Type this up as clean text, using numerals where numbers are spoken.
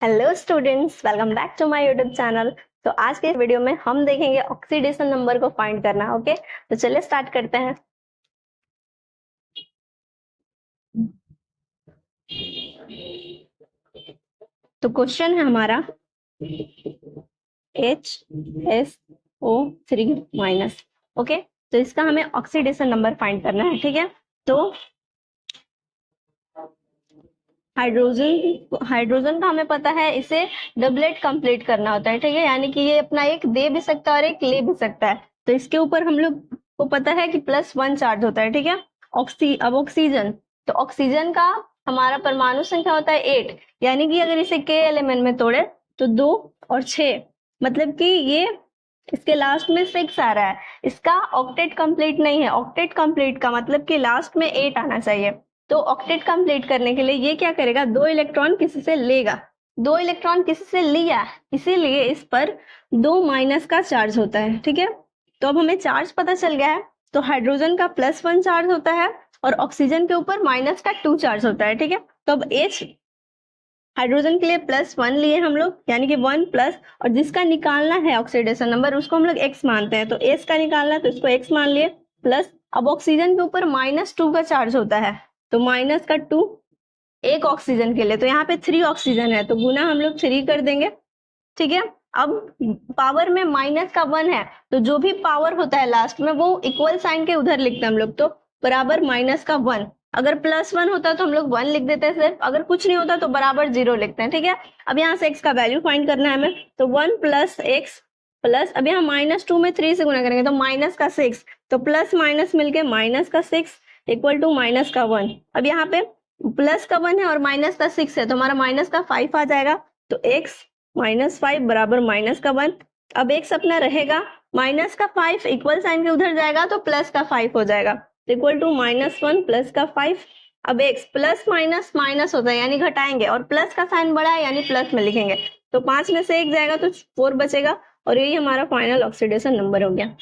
Hello students, welcome back to my YouTube channel. तो आज के वीडियो में हम देखेंगे ऑक्सीडेशन नंबर को फाइंड करना। ओके, तो चलिए स्टार्ट करते हैं। तो क्वेश्चन है हमारा HSO3 ओके, तो इसका हमें ऑक्सीडेशन नंबर फाइंड करना है। ठीक है, तो हाइड्रोजन का हमें पता है, इसे डबलेट कंप्लीट करना होता है। ठीक है, यानी कि ये अपना एक दे भी सकता है और एक ले भी सकता है। तो इसके ऊपर हम लोग को पता है कि +1 चार्ज होता है। ठीक है, अब ऑक्सीजन, तो ऑक्सीजन का हमारा परमाणु संख्या होता है 8, यानी कि अगर इसे के एलिमेंट में तोड़े तो 2 और 6, मतलब कि ये इसके लास्ट में 6 आ रहा है। इसका ऑक्टेट कंप्लीट नहीं है। ऑक्टेट कंप्लीट का मतलब कि लास्ट में 8 आना चाहिए। तो ऑक्टेट कंप्लीट करने के लिए ये क्या करेगा, 2 इलेक्ट्रॉन किसी से लेगा। 2 इलेक्ट्रॉन किसी से लिया, इसीलिए इस पर 2 माइनस का चार्ज होता है। ठीक है, तो अब हमें चार्ज पता चल गया है। तो हाइड्रोजन का +1 चार्ज होता है और ऑक्सीजन के ऊपर -2 चार्ज होता है। ठीक है, तो अब H हाइड्रोजन के लिए +1 लिए हम लोग, यानी कि 1 प्लस, और जिसका निकालना है ऑक्सीडेशन नंबर उसको हम लोग x मानते हैं। तो S का निकालना है तो इसको x मान लिए, प्लस अब ऑक्सीजन के ऊपर -2 का चार्ज होता है, तो -2 एक ऑक्सीजन के लिए, तो यहाँ पे 3 ऑक्सीजन है तो गुना हम लोग 3 कर देंगे। ठीक है, अब पावर में -1 है, तो जो भी पावर होता है लास्ट में वो इक्वल साइन के उधर लिखते हैं हम लोग, तो बराबर -1। अगर +1 होता तो हम लोग 1 लिख देते हैं सिर्फ, अगर कुछ नहीं होता तो बराबर 0 लिखते हैं। ठीक है, अब यहाँ से x का वैल्यू फाइंड करना है हमें, तो 1 प्लस x प्लस, अब यहाँ -2 में 3 से गुना करेंगे तो -6, तो प्लस माइनस मिलके -6 इक्वल टू -1। अब यहाँ पे प्लस का 1 है और -6 है, तो हमारा -5 आ जाएगा। तो x -5 बराबर -1। अब x अपना रहेगा, -5 इक्वल साइन के उधर जाएगा तो +5 हो जाएगा, इक्वल टू -1 +5। अब x प्लस माइनस माइनस होता है यानी घटाएंगे, और प्लस का साइन बड़ा है यानी प्लस में लिखेंगे, तो 5 में से 1 जाएगा तो 4 बचेगा, और यही हमारा फाइनल ऑक्सीडेशन नंबर हो गया।